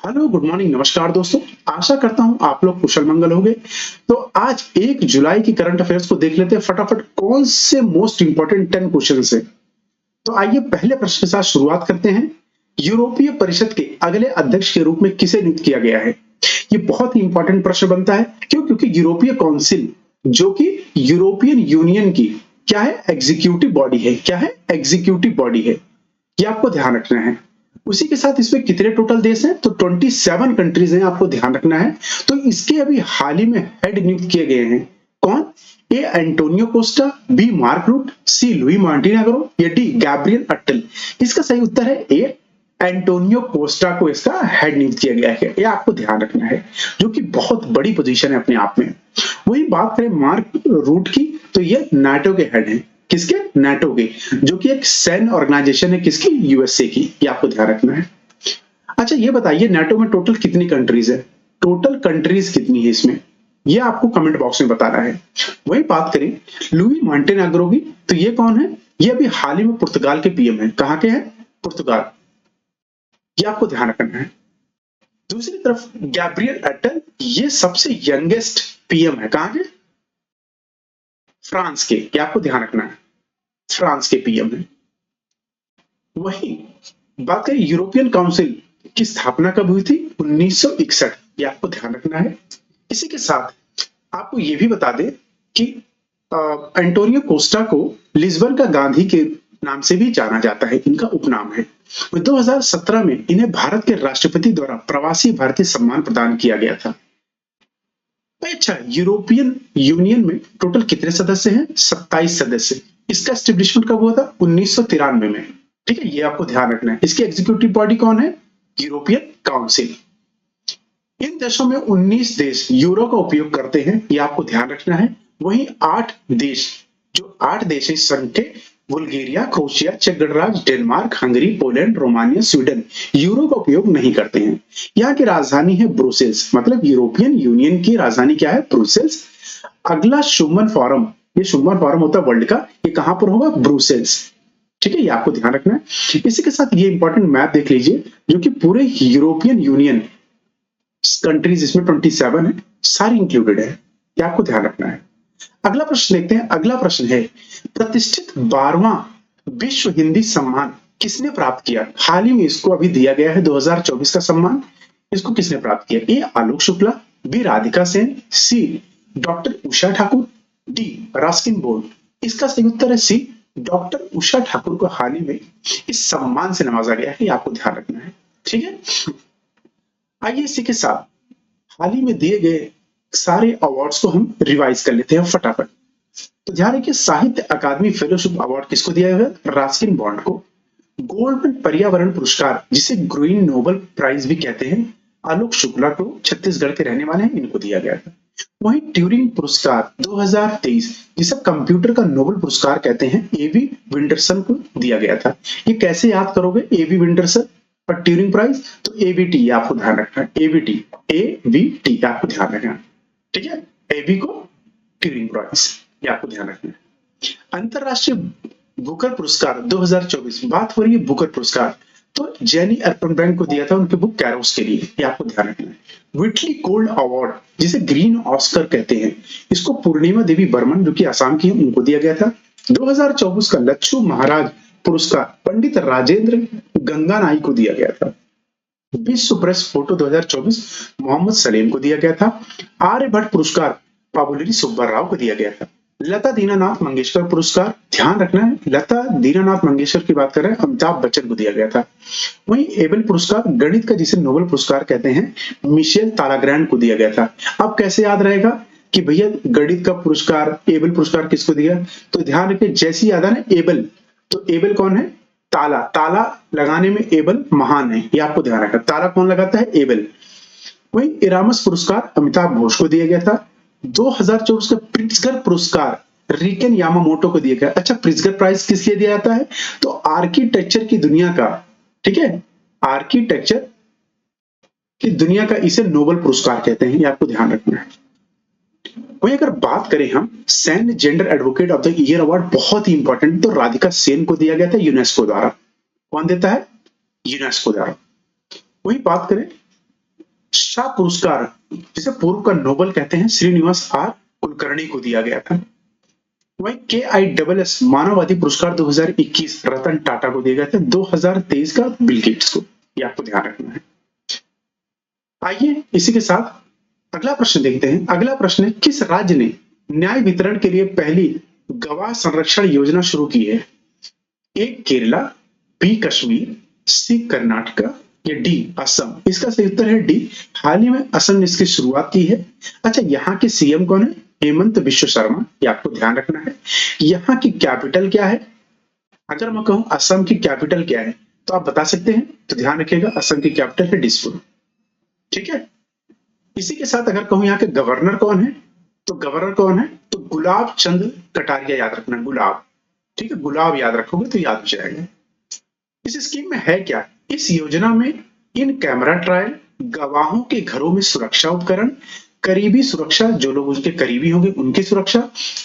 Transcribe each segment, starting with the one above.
Hello, good morning, नमस्कार दोस्तों। आशा करता हूं आप लोग कुशल मंगल होंगे। तो आज 1 जुलाई की करंट अफेयर्स को देख लेते हैं फटाफट। कौन से मोस्ट इंपोर्टेंट 10 क्वेश्चन है। तो आइए पहले प्रश्न के साथ शुरुआत करते हैं। यूरोपीय परिषद के अगले अध्यक्ष के रूप में किसे नियुक्त किया गया है? ये बहुत ही इंपॉर्टेंट प्रश्न बनता है। क्यों? क्योंकि यूरोपीय काउंसिल जो कि यूरोपियन यूनियन की क्या है, एग्जीक्यूटिव बॉडी है। क्या है? एग्जीक्यूटिव बॉडी है। ये आपको ध्यान रखना है। उसी के साथ इसमें कितने टोटल देश हैं? तो 27 कंट्रीज हैं, आपको ध्यान रखना है। तो इसके अभी हाल ही में हेड नियुक्त किए गए हैं। कौन? A Antonio Costa, B Mark Rutte, C Louis Montenegro या डी गैब्रियल अट्टल। इसका सही उत्तर है ए एंटोनियो कोस्टा को इसका हेड नियुक्त किया गया है। ये आपको ध्यान रखना है, जो कि बहुत बड़ी पोजीशन है अपने आप में। वही बात करें मार्क रूट की, तो ये नाटो के हेड हैं। किसके? नाटो के, जो कि एक सैन्य ऑर्गेनाइजेशन है। किसकी? यूएसए की। ये आपको ध्यान रखना है। अच्छा, ये बताइए नाटो में टोटल कितनी कंट्रीज है? टोटल कंट्रीज कितनी है इसमें? ये आपको कमेंट बॉक्स में बताना है। वही बात करें लुई मॉन्टेनेग्रो की, तो ये कौन है? ये अभी हाल ही में पुर्तगाल के पीएम है। कहां के हैं? पुर्तगाल। ये आपको ध्यान रखना है। दूसरी तरफ गैब्रियल अटल, ये सबसे यंगेस्ट पीएम है। कहां के? फ्रांस के। ये आपको ध्यान रखना है, फ्रांस के पीएम है। वही बात करें यूरोपियन काउंसिल की स्थापना कब हुई थी? 1961। ये आपको ध्यान रखना है। इसी के साथ आपको ये भी बता दें कि एंटोनियो कोस्टा को लिस्बन का गांधी के नाम से भी जाना जाता है। इनका उपनाम है। 2017 में इन्हें भारत के राष्ट्रपति द्वारा प्रवासी भारतीय सम्मान प्रदान किया गया था। अच्छा, यूरोपियन यूनियन में टोटल कितने सदस्य हैं? 27 सदस्य। इसका एस्टेब्लिशमेंट कब हुआ था? 1993 में। ठीक है, ये आपको ध्यान रखना है। इसकी एग्जीक्यूटिव बॉडी कौन है? European council. इन देशों में 19 देश यूरो का उपयोग करते हैं। ये आपको ध्यान रखना है। वहीं 8 देश, जो 8 देश है संघ के, बुल्गारिया, क्रोएशिया, चेक गणराज्य, Denmark, Hungary, Poland, Romania, Sweden, euro का उपयोग नहीं करते हैं। यहाँ की राजधानी है ब्रुसेल्स। मतलब यूरोपियन यूनियन की राजधानी क्या है? ब्रुसेल्स। अगला शुमन फोरम, ये शुमन फोरम होता है वर्ल्ड का, ये कहां पर होगा? ब्रुसेल्स। ठीक है, ये आपको ध्यान रखना है। इसी के साथ ये इंपॉर्टेंट मैप देख लीजिए, जो कि पूरे यूरोपियन यूनियन कंट्रीज, इसमें 27 है, सारी इंक्लूडेड है। ये आपको ध्यान रखना है। अगला प्रश्न देखते हैं। अगला प्रश्न है प्रतिष्ठित 12वां विश्व हिंदी सम्मान किसने प्राप्त किया? हाल ही में इसको अभी दिया गया है 2024 का सम्मान। इसको किसने प्राप्त किया? ए आलोक शुक्ला, बी राधिका सेन, सी doctor Usha Thakur, D Ruskin board. इसका सही उत्तर है सी डॉक्टर उषा ठाकुर को हाल ही में इस सम्मान से नवाजा गया है। ये आपको ध्यान रखना है। ठीक है, आइए इसी के साथ हाल ही में दिए गए सारे अवार्ड्स को हम रिवाइज कर लेते हैं फटाफट। तो ध्यान रखिए, साहित्य अकादमी फेलोशिप अवार्ड किसको दिया गया? रस्किन बॉन्ड को। गोल्डन पर्यावरण पुरस्कार, जिसे ग्रीन नोबल प्राइज भी कहते हैं, आलोक शुक्ला को, छत्तीसगढ़ के रहने वाले हैं, इनको दिया गया था। वहीं ट्यूरिंग पुरस्कार 2023, जिसे कंप्यूटर का नोबेल पुरस्कार कहते हैं, एवी विंडरसन को दिया गया था। ये कैसे याद करोगे एवी विंडरसन और ट्यूरिंग प्राइज? तो एवीटी आपको ध्यान रखना है। एवीटी, एवीटी आपको ध्यान रखना है। ठीक है, एवी को ट्यूरिंग प्राइज, ये आपको ध्यान रखना है। अंतरराष्ट्रीय बुकर पुरस्कार 2024, बात हो रही है बुकर पुरस्कार, तो जेनी अर्पनबैंक को दिया था उनके बुक कैरोस के लिए। ये आपको ध्यान रखना है। विटली गोल्ड अवार्ड, जिसे ग्रीन ऑस्कर कहते हैं, इसको पूर्णिमा देवी बर्मन, जो कि असम की है, उनको दिया गया था। 2024 का लच्छू महाराज पुरस्कार पंडित राजेंद्र गंगानाई को दिया गया था। विश्व प्रेस फोटो 2024 मोहम्मद सलीम को दिया गया था। आर्यभट्ट पुरस्कार पाबुलेरी सुब्बाराव को दिया गया था। लता दीनानाथ मंगेशकर पुरस्कार, ध्यान रखना है, लता दीनानाथ मंगेशकर की बात कर रहे हैं, अमिताभ बच्चन को दिया गया था। वहीं एबेल पुरस्कार गणित का, जिसे नोबेल पुरस्कार कहते हैं, मिशेल तालाग्रैंड को दिया गया था। अब कैसे याद रहेगा कि भैया गणित का पुरस्कार, एबेल पुरस्कार किसको दिया? तो ध्यान रखिए, जैसे याद है ना एबेल, तो एबेल कौन है? ताला। ताला लगाने में एबेल महान है, ये आपको ध्यान रखना। ताला कौन लगाता है? एबेल। वहीं इरामस पुरस्कार अमिताभ घोष को दिया गया था। 2024 का प्रिट्जगर पुरस्कार रिकेन यामामोटो को दिया गया। अच्छा, प्रिट्जगर प्राइज किसके दिया जाता है? तो आर्किटेक्चर की दुनिया का, ठीक है, आर्किटेक्चर की दुनिया का इसे नोबेल पुरस्कार कहते हैं। ये आपको ध्यान रखना है। वही अगर बात करें हम सैन्य gender advocate of the year award, बहुत ही इंपॉर्टेंट, तो राधिका सेन को दिया गया था यूनेस्को द्वारा। कौन देता है? यूनेस्को द्वारा। वही बात करें रक्षा पुरस्कार जिसे पूर्व का नोबेल कहते हैं श्रीनिवास आर कुलकर्णी को दिया गया था। वही KISS मानववादी पुरस्कार 2021 रतन टाटा को दिया गया था, 2023 का बिल गेट्स को, ये आपको ध्यान रखना है। आइए इसी के साथ अगला प्रश्न देखते हैं। अगला प्रश्न है, किस राज्य ने न्याय वितरण के लिए पहली गवाह संरक्षण योजना शुरू की है? ए केरला, बी कश्मीर, सी कर्नाटका या डी असम? इसका सही उत्तर है डी, हाल ही में असम ने इसकी शुरुआत की है। अच्छा, यहाँ के सीएम कौन है? हेमंत बिश्व शर्मा, ये आपको ध्यान रखना है। यहाँ की कैपिटल क्या है? अगर मैं कहूं असम की कैपिटल क्या है तो आप बता सकते हैं, तो ध्यान रखिएगा असम की कैपिटल है दिसपुर। ठीक है, इसी के साथ अगर कहूं यहाँ के गवर्नर कौन है, तो गवर्नर कौन है? तो गुलाब चंद कटारिया, याद रखना गुलाब। ठीक है, गुलाब याद रखोगे तो याद हो जाएगा। इस स्कीम में है क्या? इस योजना में इन कैमरा ट्रायल, गवाहों के घरों में सुरक्षा उपकरण, करीबी सुरक्षा, जो लोग उनके करीबी होंगे उनकी सुरक्षा,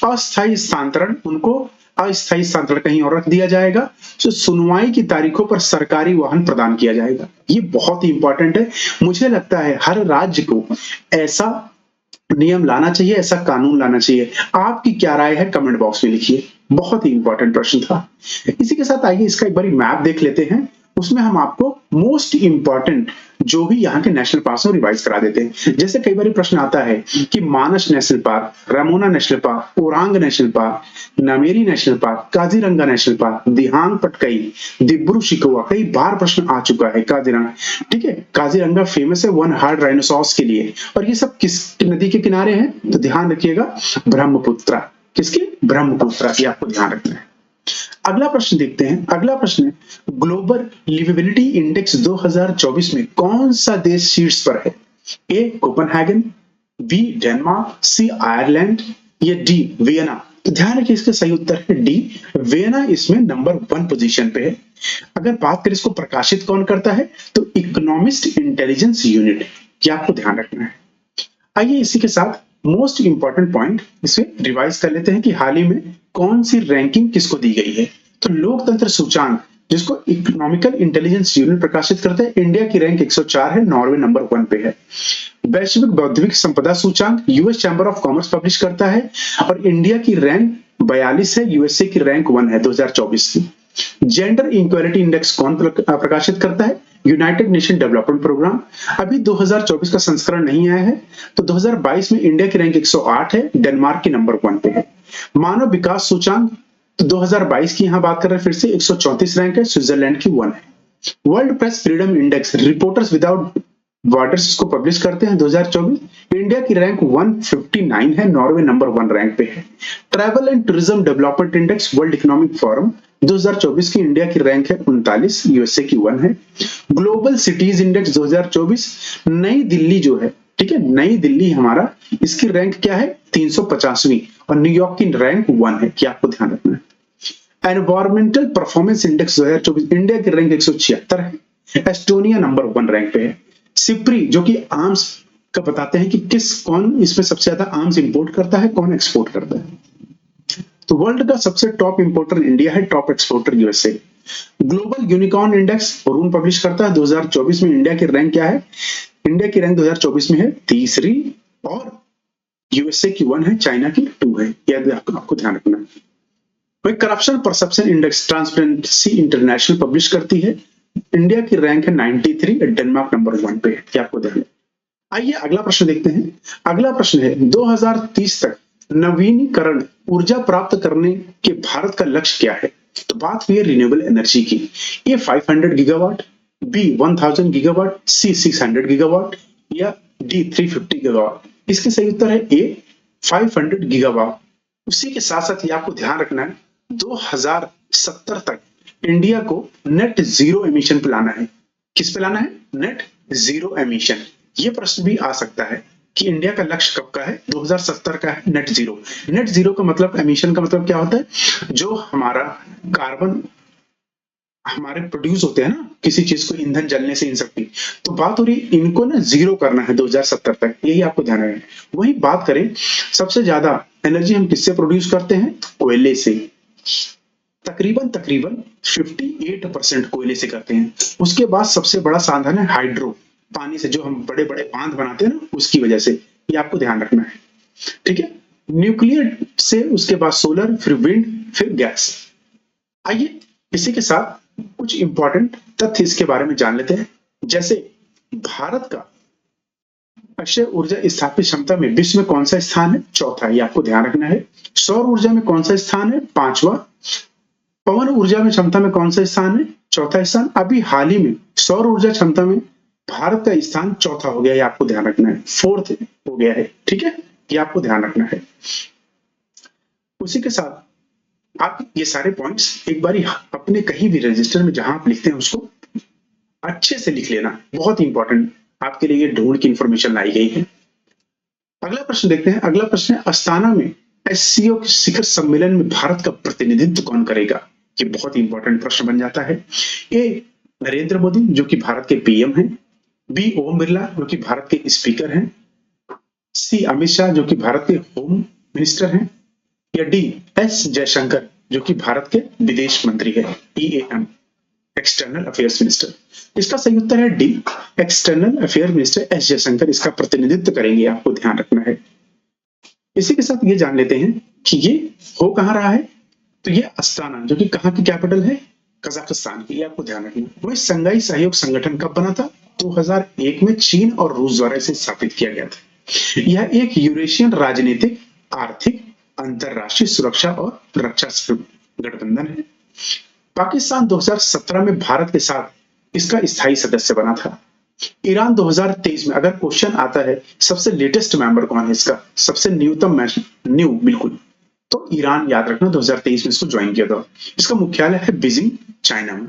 अस्थायी स्थानांतरण, उनको अस्थायी स्थानांतरण कहीं और रख दिया जाएगा, तो सुनवाई की तारीखों पर सरकारी वाहन प्रदान किया जाएगा। ये बहुत ही इंपॉर्टेंट है। मुझे लगता है हर राज्य को ऐसा नियम लाना चाहिए, ऐसा कानून लाना चाहिए। आपकी क्या राय है कमेंट बॉक्स में लिखिए। बहुत ही इंपॉर्टेंट प्रश्न था। इसी के साथ आइए इसका एक बार मैप देख लेते हैं। उसमें हम आपको मोस्ट इंपॉर्टेंट जो भी यहाँ के नेशनल पार्क रिवाइज करा देते हैं। जैसे कई बार प्रश्न आता है कि Manas national park, Raimona national park, Orang national park, Nameri national park, Kaziranga national park, Dihing Patkai, Dibru Saikhowa, कई बार प्रश्न आ चुका है काजीरंगा। ठीक है, काजीरंगा फेमस है वन हार्ड राइनोसॉर्स के लिए, और ये सब किस नदी के किनारे हैं? तो ध्यान रखिएगा ब्रह्मपुत्र। किसके? ब्रह्मपुत्र, ये आपको ध्यान रखना है। अगला प्रश्न देखते हैं। अगला प्रश्न है, ग्लोबल लिवेबिलिटी इंडेक्स 2024 में कौन सा देश शीर्ष पर है? ए कोपेनहेगन, बी डेनमार्क, सी आयरलैंड या डी वियना? तो ध्यान रखिए इसका सही उत्तर है डी, वियना इसमें नंबर 1 पोजीशन पे है। अगर बात करें इसको प्रकाशित कौन करता है, तो इकोनॉमिस्ट इंटेलिजेंस यूनिट, ये आपको ध्यान रखना है। आइए इसी के साथ मोस्ट इंपॉर्टेंट पॉइंट इसे रिवाइज कर लेते हैं कि हाल ही में कौन सी रैंकिंग किसको दी गई है। तो लोकतंत्र सूचांक, जिसको इकोनॉमिकल इंटेलिजेंस यूनिट प्रकाशित करता है, इंडिया की रैंक 104 है, नॉर्वे नंबर 1 पे है। वैश्विक बौद्धिक संपदा सूचांक US chamber of commerce publish करता है, और इंडिया की रैंक 42 है, यूएसए की रैंक 1 है 2024 की। जेंडर इक्वालिटी इंडेक्स कौन प्रकाशित करता है? United Nation Development Programme. अभी 2024 का संस्करण नहीं आया है, तो 2022 में इंडिया की रैंक 108 है, डेनमार्क की नंबर 1 पे है। मानव विकास सूचांक, तो 2022 की यहां बात कर रहे हैं, फिर से 134 रैंक है, स्विट्जरलैंड की 1 है। World press freedom index, reporters without borders इसको पब्लिश करते हैं 2024, इंडिया की रैंक 159 है, नॉर्वे नंबर 1 रैंक पे है। Travel and tourism development index, world economic forum 2024 की इंडिया की रैंक है 39, यूएसए की 1 है। ग्लोबल सिटीज इंडेक्स 2024, नई दिल्ली जो है, ठीक है, नई दिल्ली हमारा, इसकी रैंक क्या है? 350वीं, और न्यूयॉर्क की रैंक 1 है, क्या आपको ध्यान रखना है। एनवायरमेंटल परफॉर्मेंस इंडेक्स 2024, इंडिया की रैंक 176 है, एस्टोनिया नंबर 1 रैंक पे है। सिप्री, जो कि आर्म्स का बताते हैं कि कौन इसमें सबसे ज्यादा आर्म्स इंपोर्ट करता है, कौन एक्सपोर्ट करता है। तो वर्ल्ड का सबसे टॉप इंपोर्टर इंडिया है, top exporter USA. Global unicorn index Varun publish करता है 2024 में, इंडिया की रैंक क्या है? इंडिया की रैंक 2024 में है 3री, और यूएसए की 1 है, चाइना की 2 है, यह आपको ध्यान रखना है। वही corruption perception index transparency international publish करती है, इंडिया की रैंक है 93, डेनमार्क नंबर 1 पे है, क्या आपको ध्यान है। आइए अगला प्रश्न देखते हैं। अगला प्रश्न है, 2030 तक नवीनीकरण ऊर्जा प्राप्त करने के भारत का लक्ष्य क्या है? तो बात हुई है रिन्यूएबल एनर्जी की। ए 500 गीगावाट, बी 1000 गीगावाट, सी 600 गीगावाट या डी 350 गीगावाट? इसके सही उत्तर है ए 500 गीगावाट। उसी के साथ साथ ये आपको ध्यान रखना है 2070 तक इंडिया को नेट जीरो एमिशन पे लाना है। किस पे लाना है? Net zero emission. ये प्रश्न भी आ सकता है कि इंडिया का लक्ष्य कब का है? 2070 का है नेट जीरो। नेट जीरो का मतलब, एमिशन का मतलब क्या होता है? जो हमारा कार्बन हमारे प्रोड्यूस होते हैं ना, किसी चीज को ईंधन जलने से, इन सब की तो बात हो रही, इनको ना जीरो करना है 2070 तक, यही आपको ध्यान रखना है। वही बात करें, सबसे ज्यादा एनर्जी हम किससे प्रोड्यूस करते हैं? कोयले से। तकरीबन 58% कोयले से करते हैं। उसके बाद सबसे बड़ा साधन है हाइड्रो, पानी से, जो हम बड़े बड़े बांध बनाते हैं ना, उसकी वजह से, ये आपको ध्यान रखना है। ठीक है, न्यूक्लियर से उसके बाद सोलर, फिर विंड, फिर गैस। आइए इसी के साथ कुछ इंपॉर्टेंट तथ्य इसके बारे में जान लेते हैं। जैसे भारत का अक्षय ऊर्जा स्थापित क्षमता में विश्व में कौन सा स्थान है? चौथा, ये आपको ध्यान रखना है। सौर ऊर्जा में कौन सा स्थान है? पांचवा। पवन ऊर्जा में क्षमता में कौन सा स्थान है? चौथा स्थान। अभी हाल ही में सौर ऊर्जा क्षमता में भारत का स्थान चौथा हो गया, ये आपको ध्यान रखना है, फोर्थ हो गया है। ठीक है, ये आपको ध्यान रखना है। उसी के साथ आप ये सारे पॉइंट्स एक बार अपने कहीं भी रजिस्टर में जहां आप लिखते हैं उसको अच्छे से लिख लेना, बहुत इंपॉर्टेंट आपके लिए ये ढूंढ की इंफॉर्मेशन लाई गई है। अगला प्रश्न देखते हैं। अगला प्रश्न है, अस्ताना में एससीओ शिखर सम्मेलन में भारत का प्रतिनिधित्व कौन करेगा? ये बहुत इंपॉर्टेंट प्रश्न बन जाता है। ए नरेंद्र मोदी जो कि भारत के पीएम हैं, बी ओम बिरला जो कि भारत के स्पीकर हैं, सी अमित शाह जो कि भारत के होम मिनिस्टर हैं, या डी एस जयशंकर जो कि भारत के विदेश मंत्री है, ईएएम एक्सटर्नल अफेयर्स मिनिस्टर। इसका सही उत्तर है D, external affair minister S Jaishankar इसका प्रतिनिधित्व करेंगे, आपको ध्यान रखना है। इसी के साथ ये जान लेते हैं कि ये हो कहां रहा है। तो ये अस्ताना जो कि कहां की कैपिटल है? कजाकिस्तान की, ये आपको ध्यान रखना। वही संघाई सहयोग संगठन कब बना था? 2001 में चीन और रूस द्वारा इसे स्थापित किया गया था। यह एक यूरेशियन राजनीतिक, आर्थिक, अंतरराष्ट्रीय सुरक्षा और रक्षा गठबंधन है। पाकिस्तान 2017 में भारत के साथ इसका स्थायी सदस्य बना था। ईरान 2023 में, अगर क्वेश्चन आता है सबसे लेटेस्ट मेंबर कौन है इसका, सबसे न्यूनतम न्यू बिल्कुल, तो ईरान याद रखना 2023 में इसको ज्वाइन किया था। इसका मुख्यालय है बीजिंग, चाइना में।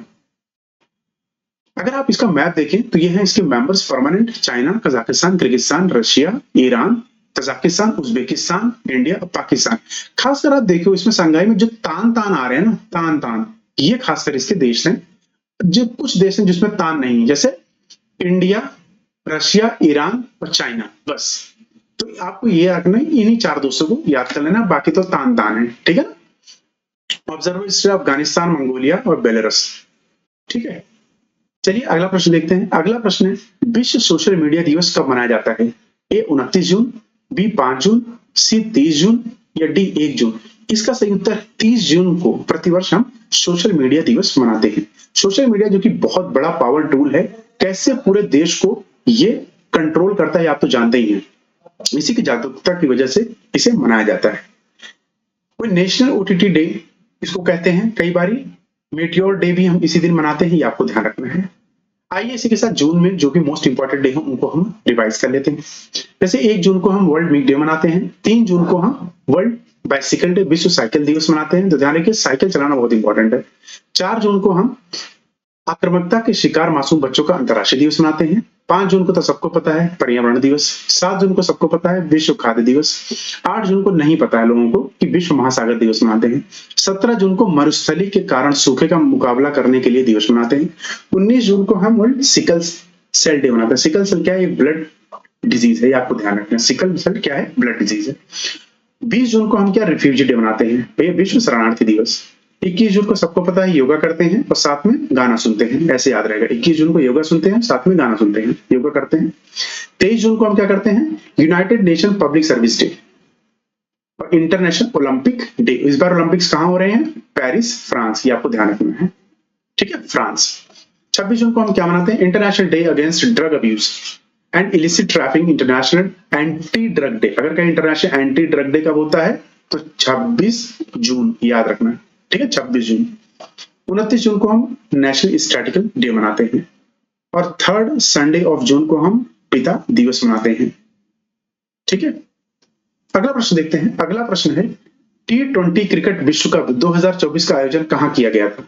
अगर आप इसका मैप देखें तो ये है इसके members permanent: China, Kazakhstan, Kyrgyzstan, Russia, Iran, Tajikistan, Uzbekistan, India और पाकिस्तान। खासकर आप देखो इसमें संघाई में जो तान तान आ रहे हैं ना, तान तान, ये खासकर इसके देश हैं। जो कुछ देश हैं जिसमें तान नहीं, जैसे इंडिया, रशिया, ईरान और चाइना, बस। तो आपको ये रखना है, इन्हीं चार दोस्तों को याद कर लेना, बाकी तो तान तान है। ठीक है, ऑब्जर्वर अफगानिस्तान, मंगोलिया और बेलारूस। ठीक है, चलिए अगला प्रश्न देखते हैं। अगला प्रश्न है, विश्व सोशल मीडिया दिवस कब मनाया जाता है? ए 29 जून, बी 5 जून, सी 30 जून या डी 1 जून। इसका सही उत्तर 30 जून को प्रतिवर्ष हम सोशल मीडिया दिवस मनाते हैं। सोशल मीडिया जो कि बहुत बड़ा पावर टूल है, कैसे पूरे देश को ये कंट्रोल करता है आप तो जानते ही हैं। इसी की जागरूकता की वजह से इसे मनाया जाता है। कोई नेशनल ओटीटी डे इसको कहते हैं, कई बारी मेटियोर डे भी हम इसी दिन मनाते हैं, ये आपको ध्यान रखना है। आइए इसी के साथ जून में जो भी मोस्ट इंपॉर्टेंट डे हैं उनको हम रिवाइज कर लेते हैं। जैसे 1 जून को हम वर्ल्ड मीट डे मनाते हैं, 3 जून को हम वर्ल्ड बाइसिकल डे, विश्व साइकिल दिवस मनाते हैं, तो ध्यान रखिए साइकिल चलाना बहुत इंपॉर्टेंट है। 4 जून को हम आक्रामकता के शिकार मासूम बच्चों का अंतर्राष्ट्रीय दिवस मनाते हैं। 5 जून को तो सबको पता है पर्यावरण दिवस। 7 जून को सबको पता है विश्व खाद्य दिवस। 8 जून को नहीं पता है लोगों को कि विश्व महासागर दिवस मनाते हैं। 17 जून को मरुस्थली के कारण सूखे का मुकाबला करने के लिए दिवस मनाते हैं। 19 जून को हम वर्ल्ड सिकल सेल डे मनाते हैं। सिकल सेल क्या है? एक ब्लड डिजीज है, ये आपको ध्यान रखना है। सिकल सेल क्या है? ब्लड डिजीज है। 20 जून को हम क्या रिफ्यूजी डे मनाते हैं? भैया विश्व शरणार्थी दिवस। 21 जून को सबको पता है योगा करते हैं और साथ में गाना सुनते हैं, ऐसे याद रहेगा। 21 जून को योगा सुनते हैं, साथ में गाना सुनते हैं, योगा करते हैं। 23 जून को हम क्या करते हैं? United nation public service day और इंटरनेशनल ओलंपिक डे। इस बार ओलंपिक्स कहां हो रहे हैं? पेरिस, फ्रांस, ये आपको ध्यान रखना है। ठीक है, फ्रांस। 26 जून को हम क्या मनाते हैं? International day against drug abuse and illicit trafficking, international anti drug day. अगर कहीं इंटरनेशनल एंटी ड्रग डे कब होता है तो 26 जून, याद रखना है। ठीक है, 26 जून। 29 जून को हम नेशनल स्टैटिकल डे मनाते हैं और 3rd संडे ऑफ जून को हम पिता दिवस मनाते हैं। ठीक है, अगला प्रश्न देखते हैं। अगला प्रश्न है, T20 क्रिकेट विश्व कप 2024 का आयोजन कहां किया गया था?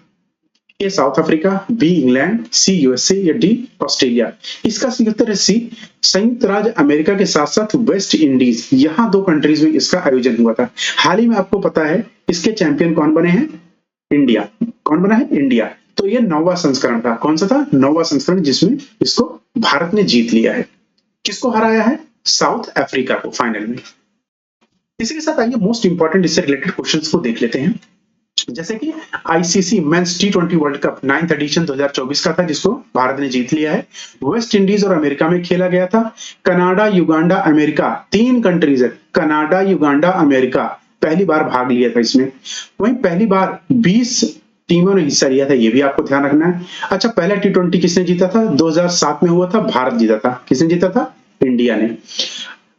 A South Africa, B England, C USA या डी ऑस्ट्रेलिया। इसका सही उत्तर है सी, संयुक्त राज्य अमेरिका के साथ साथ वेस्ट इंडीज, यहां 2 कंट्रीज में इसका आयोजन हुआ था। हाल ही में आपको पता है इसके चैंपियन कौन बने हैं? इंडिया। कौन बना है? इंडिया। तो ये 9वां संस्करण था। कौन सा था? 9वां संस्करण, जिसमें इसको भारत ने जीत लिया है। किसको हराया है? साउथ अफ्रीका को फाइनल में। इसी के साथ आइए मोस्ट इंपॉर्टेंट इससे रिलेटेड क्वेश्चंस को देख लेते हैं। जैसे कि आईसीसी मेंस टी20 वर्ल्ड कप 9th एडिशन 2024 का था, जिसको भारत ने जीत लिया है। वेस्ट इंडीज और अमेरिका में खेला गया था। कनाडा, युगांडा, अमेरिका, 3 कंट्रीज है, कनाडा, युगांडा, अमेरिका, पहली बार भाग लिया था इसमें। वहीं पहली बार 20 टीमों ने हिस्सा लिया था, ये भी आपको ध्यान रखना है। अच्छा, पहला टी20 किसने जीता था? 2007 में हुआ था, भारत जीता था। किसने जीता था? इंडिया ने।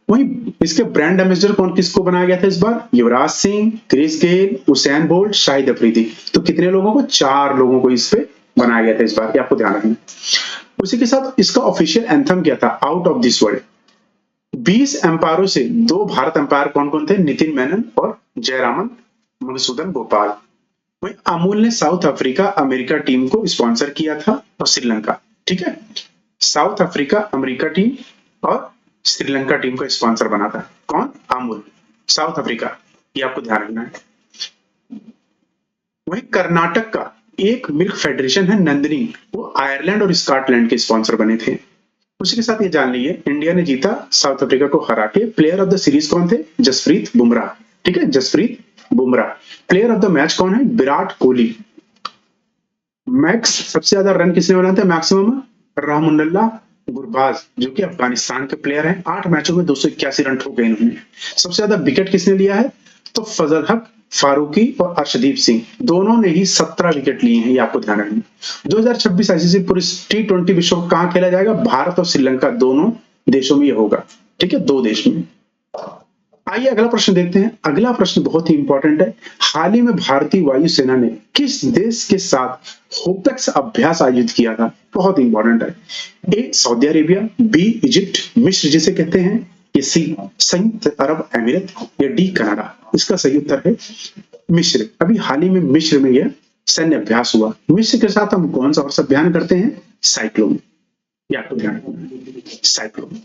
वहीं इसके ब्रांड एम्बेसडर कौन किसको बनाया गया था इस बार? Yuvraj Singh, Chris Gayle, Usain Bolt, Shahid Afridi. तो कितने लोगों को? 4 लोगों को इस पे बनाया गया था इस बार, ये आपको ध्यान रखना। उसी के साथ इसका ऑफिशियल एंथम क्या था? Out of this world. 20 एम्पायरों से 2 भारत एम्पायर कौन कौन थे? नितिन मेनन और जयरामन मधुसूदन गोपाल। वहीं अमूल ने साउथ अफ्रीका अमेरिका टीम को स्पॉन्सर किया था, और श्रीलंका। ठीक है, साउथ अफ्रीका अमेरिका टीम और श्रीलंका टीम का स्पॉन्सर बना था। कौन? अमूल, साउथ अफ्रीका, ये आपको ध्यान रखना है। वहीं कर्नाटक का एक मिल्क फेडरेशन है नंदिनी, वो आयरलैंड और स्कॉटलैंड के स्पॉन्सर बने थे। उसी के साथ ये जान लीजिए, इंडिया ने जीता साउथ अफ्रीका को हरा के। प्लेयर ऑफ द सीरीज कौन थे? जसप्रीत बुमराह। ठीक है, Jasprit Bumrah. Player of the match कौन है? विराट कोहली। मैक्स सबसे ज्यादा रन किसने बनाए थे? मैक्सिमम रहमुल्ला गुरबाज, जो कि अफगानिस्तान के प्लेयर हैं। 8 मैचों में 281 रन ठोके इन्होंने। सबसे ज्यादा विकेट किसने लिया है? तो फजल हक फारूकी और अर्शदीप सिंह, दोनों ने ही 17 विकेट लिए हैं, ये आपको ध्यान रखना। 2026 आईसीसी पुरुष टी20 विश्व कप कहां खेला जाएगा? भारत और श्रीलंका दोनों देशों में ये होगा। ठीक है, 2 देश में। आइए अगला प्रश्न देखते हैं। अगला प्रश्न बहुत ही इंपॉर्टेंट है। हाल ही में भारतीय वायुसेना ने किस देश के साथ होपेक्स अभ्यास आयोजित किया था? बहुत इंपॉर्टेंट है। ए सऊदी अरेबिया, बी इजिप्ट, मिस्र जिसे कहते हैं, या सी संयुक्त अरब अमीरत, या डी कनाडा। इसका सही उत्तर है मिस्र। अभी हाल ही में मिस्र में यह सैन्य अभ्यास हुआ। मिस्र के साथ हम कौन सा और अभियान करते हैं? साइक्लोन, ये आपको ध्यान रखना, साइक्लोन।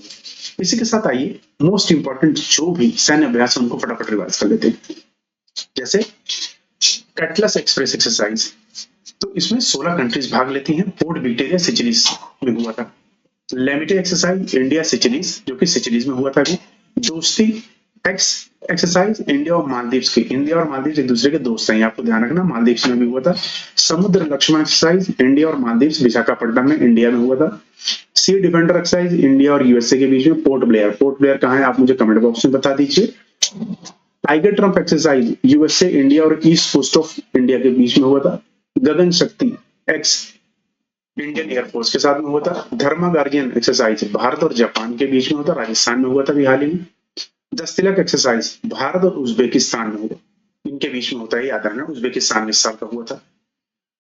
इसी के साथ आइए मोस्ट इंपॉर्टेंट जो भी सैन्य अभ्यास है उनको फटाफट रिवाइज कर लेते हैं। जैसे कैटलस एक्सप्रेस एक्सरसाइज, तो इसमें 16 कंट्रीज भाग लेती हैं। पोर्ट विक्टोरिया सिचिलिस में हुआ था। लेमिटे एक्सरसाइज इंडिया सिचिलिस, जो कि सिचिलिस में हुआ था अभी। दोस्ती एक्स एक्सरसाइज इंडिया और मालदीव्स की। इंडिया और मालदीव्स एक दूसरे के दोस्त हैं, आपको ध्यान रखना, मालदीव्स में भी हुआ था। समुद्र लक्ष्मण एक्सरसाइज इंडिया और मालदीव्स विशाखापट्टनम में इंडिया में हुआ था। सी डिफेंडर एक्सरसाइज इंडिया और यूएसए के बीच में पोर्ट ब्लेयर। पोर्ट ब्लेयर कहाँ है आप मुझे कमेंट बॉक्स में बता दीजिए। Tiger Trump exercise USA India और ईस्ट कोस्ट ऑफ इंडिया के बीच में हुआ था। गगन शक्ति एक्स इंडियन एयरफोर्स के साथ में हुआ था। धर्मा गार्जियन एक्सरसाइज भारत और जापान के बीच में हुआ था, राजस्थान में हुआ था अभी हाल ही में। 10 तिलक एक्सरसाइज भारत और उज्बेकिस्तान में हुआ, इनके बीच में होता है, याद रखना, उज्बेकिस्तान में इस साल का हुआ था।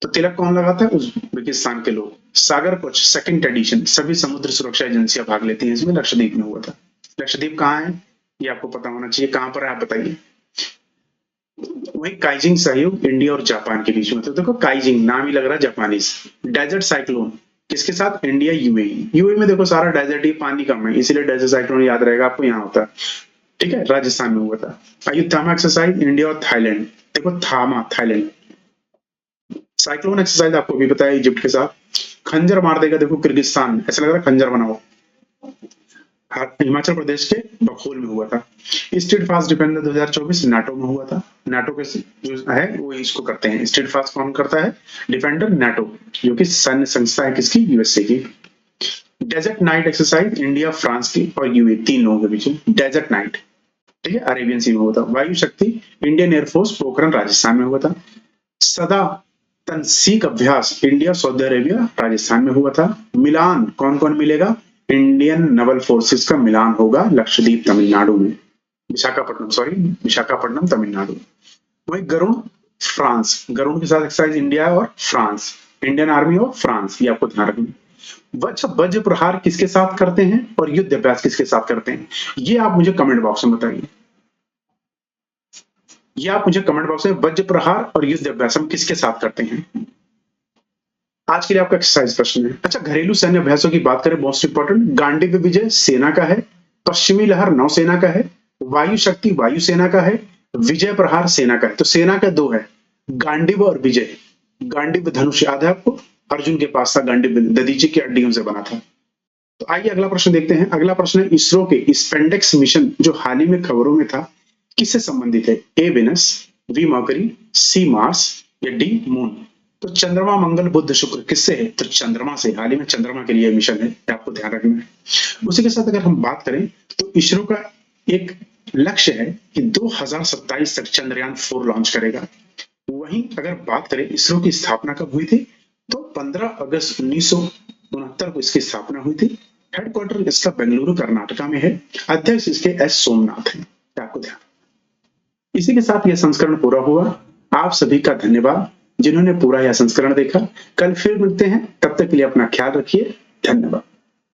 तो तिलक कौन लगाता है? उज्बेकिस्तान के लोग। सागर कवच 2nd एडिशन सभी समुद्र सुरक्षा एजेंसियां भाग लेती हैं, इसमें लक्षद्वीप में हुआ था। लक्षद्वीप कहाँ है ये आपको पता होना चाहिए, कहां पर है आप बताइए। वही काइजिंग सहयोग इंडिया और जापान के बीच में। तो देखो काइजिंग नाम ही लग रहा है जापानीज। डेजर्ट साइक्लोन किसके साथ? India UAE. यूएई में देखो सारा डेजर्ट ही, पानी कम है, इसीलिए डेजर्ट साइक्लोन याद रहेगा आपको, यहाँ होता है। ठीक है, राजस्थान में हुआ था। अयुथामा एक्सरसाइज इंडिया और थाईलैंड, देखो थामा थाईलैंड। साइक्लोन एक्सरसाइज आपको भी बताया इजिप्ट के साथ। खंजर मार देगा देखो किर्गिस्तान, ऐसा लग रहा है खंजर बनाओ, हिमाचल प्रदेश के बखोल में हुआ था। स्टेट फास्ट डिफेंडर 2024 नाटो में हुआ था। नाटो के जो है वो इसको करते हैं, स्टेट फास्ट कौन करता है? डिफेंडर नाटो, जो कि सैन्य संस्था है किसकी? यूएसए की। Desert knight exercise India France की और यूए 3 लोगों के बीच में डेजर्ट नाइट। ठीक है, अरेबियन सी में हुआ था। वायु शक्ति इंडियन एयरफोर्स पोखरण राजस्थान में हुआ था। सदा तनसीक अभ्यास इंडिया सऊदी अरेबिया राजस्थान में हुआ था। मिलान कौन कौन मिलेगा? इंडियन नवल फोर्सेस का मिलान होगा लक्षद्वीप तमिलनाडु में, विशाखापट्टनम तमिलनाडु। वही गरुण फ्रांस, गरुण के साथ एक्सरसाइज इंडिया और फ्रांस, इंडियन आर्मी और फ्रांस, ये आपको ध्यान रखना। अच्छा, वज्र प्रहार किसके साथ करते हैं और युद्ध अभ्यास किसके साथ करते हैं, ये आप मुझे कमेंट बॉक्स में बताइए। ये आप मुझे कमेंट बॉक्स में वज्र प्रहार और युद्ध अभ्यास हम किसके साथ करते हैं। आज के लिए आपका एक्सरसाइज प्रश्न है। अच्छा, घरेलू सैन्य अभ्यासों की बात करें, मोस्ट इंपोर्टेंट, गांडीव विजय सेना का है, पश्चिमी लहर नौसेना का है, वायु शक्ति वायुसेना का है, विजय प्रहार सेना का है। तो सेना का 2 है, गांडीव और विजय। गांडीव धनुष याद है आपको, अर्जुन के पास था गांडीव, दधीची की हड्डियों से बना था। तो आइए अगला प्रश्न देखते हैं। अगला प्रश्न है, इसरो के स्पेंडेक्स मिशन जो हाल ही में खबरों में था, किससे संबंधित है? A Venus, B Mercury, C Mars या डी मून। तो चंद्रमा, मंगल, बुध, शुक्र किससे है? तो चंद्रमा से। हाल ही में चंद्रमा के लिए मिशन है, आपको ध्यान रखना है। उसी के साथ अगर हम बात करें तो इसरो का एक लक्ष्य है कि 2027 तक चंद्रयान 4 लॉन्च करेगा। वहीं अगर बात करें इसरो की स्थापना कब हुई थी, तो 15 अगस्त 1969 को इसकी स्थापना हुई थी। हेडक्वार्टर इसका बेंगलुरु कर्नाटका में है। अध्यक्ष इसके एस सोमनाथ है, आपको ध्यान। इसी के साथ यह संस्करण पूरा हुआ। आप सभी का धन्यवाद जिन्होंने पूरा यह संस्करण देखा। कल फिर मिलते हैं, तब तक के लिए अपना ख्याल रखिए। धन्यवाद।